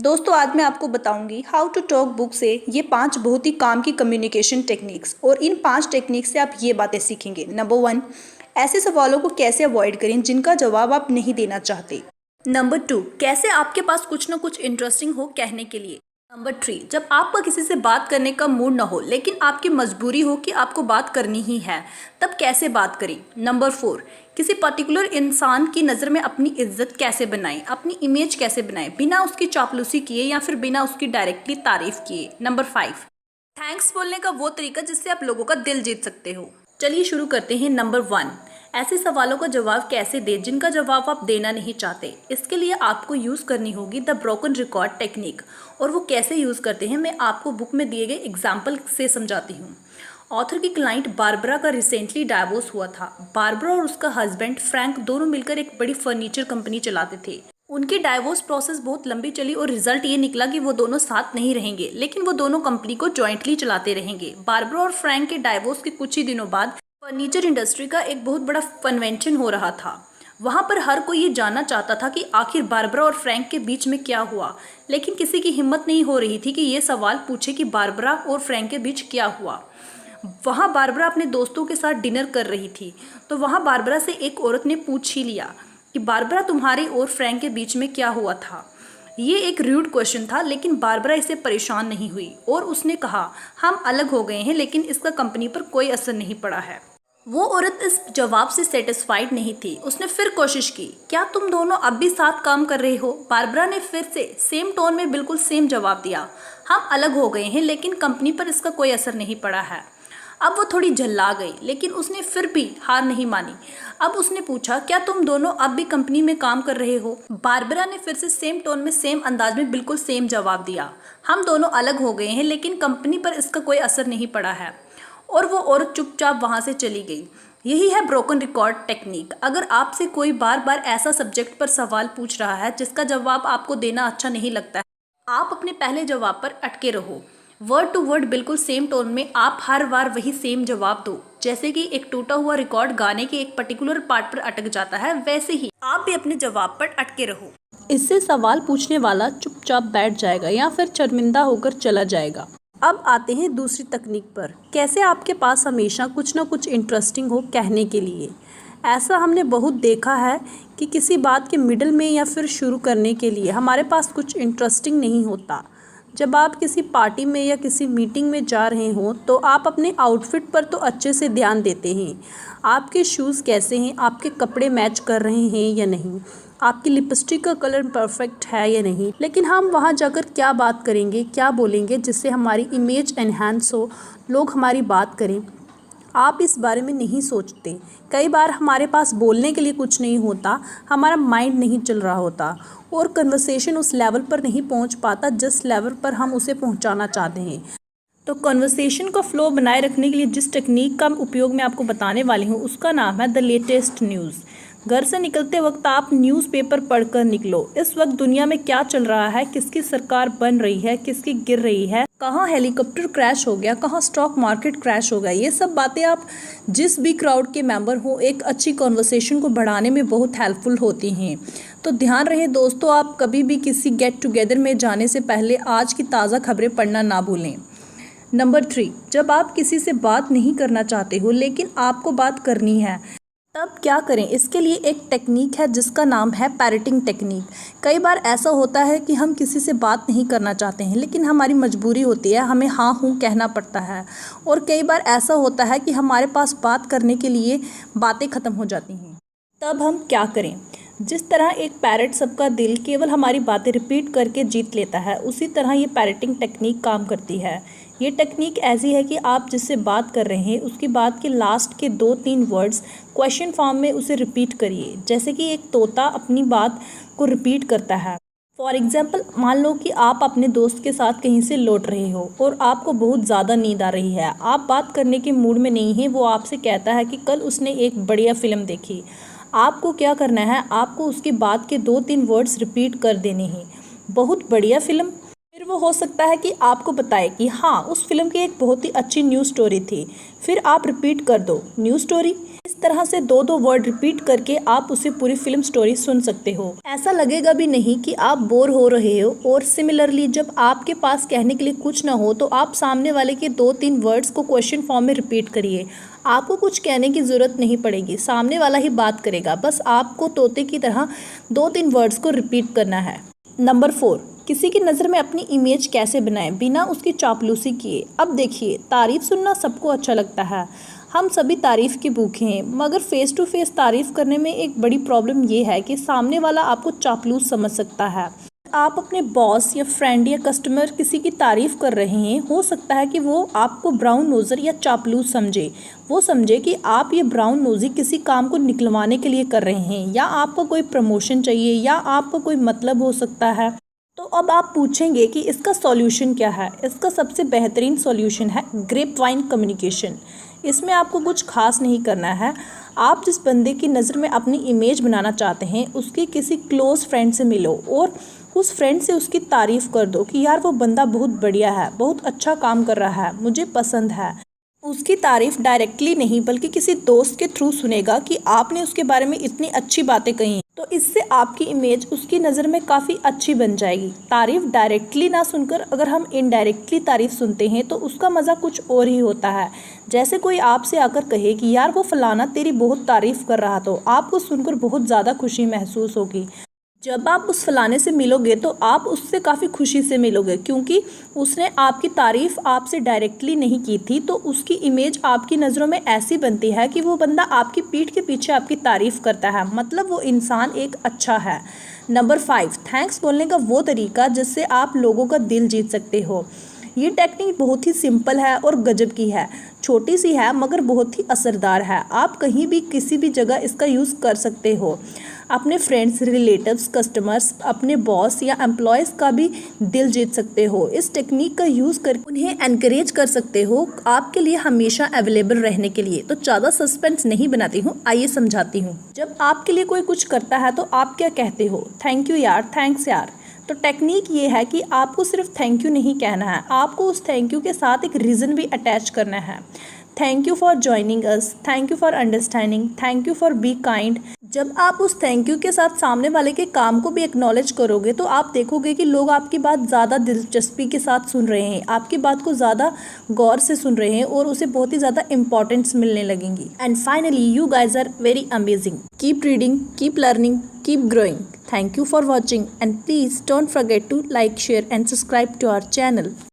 दोस्तों आज मैं आपको बताऊंगी हाउ टू टॉक बुक से ये 5 बहुत ही काम की कम्युनिकेशन टेक्निक्स। और इन 5 टेक्निक से आप ये बातें सीखेंगे। नंबर 1, ऐसे सवालों को कैसे अवॉइड करें जिनका जवाब आप नहीं देना चाहते। नंबर 2, कैसे आपके पास कुछ ना कुछ इंटरेस्टिंग हो कहने के लिए। नंबर 3, जब आपका किसी से बात करने का मूड ना हो लेकिन आपकी मजबूरी हो कि आपको बात करनी ही है, तब कैसे बात करें। नंबर 4, किसी पर्टिकुलर इंसान की नज़र में अपनी इज्जत कैसे बनाएं, अपनी इमेज कैसे बनाएं बिना उसकी चापलूसी किए या फिर बिना उसकी डायरेक्टली तारीफ किए। नंबर 5, थैंक्स बोलने का वो तरीका जिससे आप लोगों का दिल जीत सकते हो। चलिए शुरू करते हैं। नंबर 1, ऐसे सवालों का जवाब कैसे दें जिनका जवाब आप देना नहीं चाहते। इसके लिए आपको यूज़ करनी होगी द ब्रोकन रिकॉर्ड टेक्निक। और वो कैसे यूज़ करते हैं मैं आपको बुक में दिए गए एग्जाम्पल से समझाती हूँ। ऑथर की क्लाइंट बारबरा का रिसेंटली डाइवोर्स हुआ था। बारबरा और उसका हस्बैंड फ्रैंक दोनों मिलकर एक बड़ी फर्नीचर कंपनी चलाते थे। उनकी डाइवोर्स प्रोसेस बहुत लंबी चली और रिजल्ट ये निकला कि वो दोनों साथ नहीं रहेंगे, लेकिन वो दोनों कंपनी को जॉइंटली चलाते रहेंगे। बारबरा और फ्रैंक के डाइवोर्स के कुछ ही दिनों बाद फर्नीचर इंडस्ट्री का एक बहुत बड़ा कन्वेंशन हो रहा था। वहां पर हर कोई ये जानना चाहता था कि आखिर बारबरा और फ्रैंक के बीच में क्या हुआ, लेकिन किसी की हिम्मत नहीं हो रही थी कि ये सवाल पूछे कि बारबरा और फ्रैंक के बीच क्या हुआ। वहाँ बारबरा अपने दोस्तों के साथ डिनर कर रही थी, तो वहाँ बारबरा से एक औरत ने पूछ ही लिया कि बारबरा तुम्हारे और फ्रैंक के बीच में क्या हुआ था। ये एक रूड क्वेश्चन था, लेकिन बारबरा इससे परेशान नहीं हुई और उसने कहा हम अलग हो गए हैं, लेकिन इसका कंपनी पर कोई असर नहीं पड़ा है। वो औरत इस जवाब से सेटिस्फाइड नहीं थी। उसने फिर कोशिश की, क्या तुम दोनों अब भी साथ काम कर रहे हो। बारबरा ने फिर से सेम टोन में बिल्कुल सेम जवाब दिया, हम अलग हो गए हैं, लेकिन कंपनी पर इसका कोई असर नहीं पड़ा है। अब वो थोड़ी झल्ला गई, लेकिन उसने फिर भी हार नहीं मानी। अब उसने पूछा, क्या तुम दोनों अब भी कंपनी में काम कर रहे हो। बारबरा ने फिर से सेम टोन में सेम अंदाज में बिल्कुल सेम जवाब दिया, हम दोनों अलग हो गए हैं, लेकिन कंपनी पर इसका कोई असर नहीं पड़ा है। और वो औरत चुपचाप वहाँ से चली गई। यही है ब्रोकन रिकॉर्ड टेक्निक। अगर आपसे कोई बार बार ऐसा सब्जेक्ट पर सवाल पूछ रहा है जिसका जवाब आपको देना अच्छा नहीं लगता है, आप अपने पहले जवाब पर अटके रहो। वर्ड टू वर्ड बिल्कुल सेम टोन में आप हर बार वही सेम जवाब दो। जैसे कि एक टूटा हुआ रिकॉर्ड गाने के एक पर्टिकुलर पार्ट पर अटक जाता है, वैसे ही आप भी अपने जवाब पर अटके रहो। इससे सवाल पूछने वाला चुपचाप बैठ जाएगा या फिर शर्मिंदा होकर चला जाएगा। अब आते हैं दूसरी तकनीक पर, कैसे आपके पास हमेशा कुछ ना कुछ इंटरेस्टिंग हो कहने के लिए। ऐसा हमने बहुत देखा है कि किसी बात के मिडल में या फिर शुरू करने के लिए हमारे पास कुछ इंटरेस्टिंग नहीं होता। जब आप किसी पार्टी में या किसी मीटिंग में जा रहे हों तो आप अपने आउटफिट पर तो अच्छे से ध्यान देते हैं। आपके शूज़ कैसे हैं, आपके कपड़े मैच कर रहे हैं या नहीं, आपकी लिपस्टिक का कलर परफेक्ट है या नहीं। लेकिन हम वहाँ जाकर क्या बात करेंगे, क्या बोलेंगे जिससे हमारी इमेज एनहांस हो, लोग हमारी बात करें, आप इस बारे में नहीं सोचते। कई बार हमारे पास बोलने के लिए कुछ नहीं होता, हमारा माइंड नहीं चल रहा होता और कन्वर्सेशन उस लेवल पर नहीं पहुंच पाता जिस लेवल पर हम उसे पहुंचाना चाहते हैं। तो कन्वर्सेशन का फ्लो बनाए रखने के लिए जिस टेक्निक का उपयोग मैं आपको बताने वाली हूँ उसका नाम है द लेटेस्ट न्यूज़। घर से निकलते वक्त आप न्यूज़पेपर पढ़कर निकलो। इस वक्त दुनिया में क्या चल रहा है, किसकी सरकार बन रही है, किसकी गिर रही है, कहाँ हेलीकॉप्टर क्रैश हो गया, कहाँ स्टॉक मार्केट क्रैश हो गया, ये सब बातें आप जिस भी क्राउड के मेंबर हो एक अच्छी कॉन्वर्सेशन को बढ़ाने में बहुत हेल्पफुल होती हैं। तो ध्यान रहे दोस्तों, आप कभी भी किसी गेट टुगेदर में जाने से पहले आज की ताज़ा खबरें पढ़ना ना भूलें। नंबर 3, जब आप किसी से बात नहीं करना चाहते हो लेकिन आपको बात करनी है, तब क्या करें। इसके लिए एक टेक्निक है जिसका नाम है पैरेटिंग टेक्निक। कई बार ऐसा होता है कि हम किसी से बात नहीं करना चाहते हैं, लेकिन हमारी मजबूरी होती है, हमें हाँ हूँ कहना पड़ता है। और कई बार ऐसा होता है कि हमारे पास बात करने के लिए बातें ख़त्म हो जाती हैं, तब हम क्या करें। जिस तरह एक पैरेट सबका दिल केवल हमारी बातें रिपीट करके जीत लेता है, उसी तरह ये पैरेटिंग टेक्निक काम करती है। ये टेक्निक ऐसी है कि आप जिससे बात कर रहे हैं उसकी बात के लास्ट के 2-3 वर्ड्स क्वेश्चन फॉर्म में उसे रिपीट करिए, जैसे कि एक तोता अपनी बात को रिपीट करता है। फॉर एग्जाम्पल, मान लो कि आप अपने दोस्त के साथ कहीं से लौट रहे हो और आपको बहुत ज़्यादा नींद आ रही है, आप बात करने के मूड में नहीं है। वो आपसे कहता है कि कल उसने एक बढ़िया फिल्म देखी। आपको क्या करना है, आपको उसकी बात के 2-3 वर्ड्स रिपीट कर देने हैं, बहुत बढ़िया फिल्म। फिर वो हो सकता है कि आपको बताए कि हाँ, उस फिल्म की एक बहुत ही अच्छी न्यूज़ स्टोरी थी। फिर आप रिपीट कर दो, न्यूज़ स्टोरी। इस तरह से दो दो वर्ड रिपीट करके आप उसे पूरी फिल्म स्टोरी सुन सकते हो। ऐसा लगेगा भी नहीं कि आप बोर हो रहे हो। और सिमिलरली जब आपके पास कहने के लिए कुछ ना हो तो आप सामने वाले के 2-3 वर्ड्स को क्वेश्चन फॉर्म में रिपीट करिए। आपको कुछ कहने की ज़रूरत नहीं पड़ेगी, सामने वाला ही बात करेगा, बस आपको तोते की तरह 2-3 वर्ड्स को रिपीट करना है। नंबर 4, किसी की नज़र में अपनी इमेज कैसे बनाएं बिना उसकी चापलूसी किए। अब देखिए, तारीफ़ सुनना सबको अच्छा लगता है, हम सभी तारीफ़ के भूखे हैं, मगर फेस टू फेस तारीफ़ करने में एक बड़ी प्रॉब्लम ये है कि सामने वाला आपको चापलूस समझ सकता है। आप अपने बॉस या फ्रेंड या कस्टमर किसी की तारीफ़ कर रहे हैं, हो सकता है कि वो आपको ब्राउन नोज़र या चापलूस समझे। वो समझे कि आप ये ब्राउन नोज़ी किसी काम को निकलवाने के लिए कर रहे हैं, या आपको कोई प्रमोशन चाहिए, या आपको कोई मतलब हो सकता है। तो अब आप पूछेंगे कि इसका सॉल्यूशन क्या है। इसका सबसे बेहतरीन सॉल्यूशन है ग्रेप वाइन कम्युनिकेशन। इसमें आपको कुछ खास नहीं करना है। आप जिस बंदे की नज़र में अपनी इमेज बनाना चाहते हैं उसके किसी क्लोज़ फ्रेंड से मिलो और उस फ्रेंड से उसकी तारीफ़ कर दो कि यार वो बंदा बहुत बढ़िया है, बहुत अच्छा काम कर रहा है, मुझे पसंद है। उसकी तारीफ़ डायरेक्टली नहीं बल्कि किसी दोस्त के थ्रू सुनेगा कि आपने उसके बारे में इतनी अच्छी बातें कही, तो इससे आपकी इमेज उसकी नज़र में काफ़ी अच्छी बन जाएगी। तारीफ़ डायरेक्टली ना सुनकर अगर हम इनडायरेक्टली तारीफ़ सुनते हैं तो उसका मज़ा कुछ और ही होता है। जैसे कोई आपसे आकर कहे कि यार वो फलाना तेरी बहुत तारीफ़ कर रहा, तो आपको सुनकर बहुत ज़्यादा खुशी महसूस होगी। जब आप उस फलाने से मिलोगे तो आप उससे काफ़ी खुशी से मिलोगे, क्योंकि उसने आपकी तारीफ़ आपसे डायरेक्टली नहीं की थी, तो उसकी इमेज आपकी नज़रों में ऐसी बनती है कि वो बंदा आपकी पीठ के पीछे आपकी तारीफ़ करता है, मतलब वो इंसान एक अच्छा है। नंबर 5, थैंक्स बोलने का वो तरीका जिससे आप लोगों का दिल जीत सकते हो। ये टेक्निक बहुत ही सिंपल है और गजब की है, छोटी सी है मगर बहुत ही असरदार है। आप कहीं भी किसी भी जगह इसका यूज़ कर सकते हो। अपने फ्रेंड्स, रिलेटिव्स, कस्टमर्स, अपने बॉस या एम्प्लॉयज़ का भी दिल जीत सकते हो। इस टेक्निक का यूज़ करके उन्हें एनकरेज कर सकते हो आपके लिए हमेशा अवेलेबल रहने के लिए। तो ज़्यादा सस्पेंस नहीं बनाती हूँ, आइए समझाती हूँ। जब आपके लिए कोई कुछ करता है तो आप क्या कहते हो? थैंक यू यार, थैंक्स यार। तो टेक्निक ये है कि आपको सिर्फ थैंक यू नहीं कहना है, आपको उस थैंक यू के साथ एक रीज़न भी अटैच करना है। Thank you for joining us, thank you for understanding, thank you for be kind. जब आप उस थैंक यू के साथ सामने वाले के काम को भी एक्नॉलेज करोगे तो आप देखोगे कि लोग आपकी बात ज़्यादा दिलचस्पी के साथ सुन रहे हैं, आपकी बात को ज़्यादा गौर से सुन रहे हैं और उसे बहुत ही ज़्यादा इंपॉर्टेंस मिलने लगेंगी। And finally, you guys are very amazing. Keep reading, keep learning, keep growing. Thank you for watching and please don't forget to like, share and subscribe to our channel.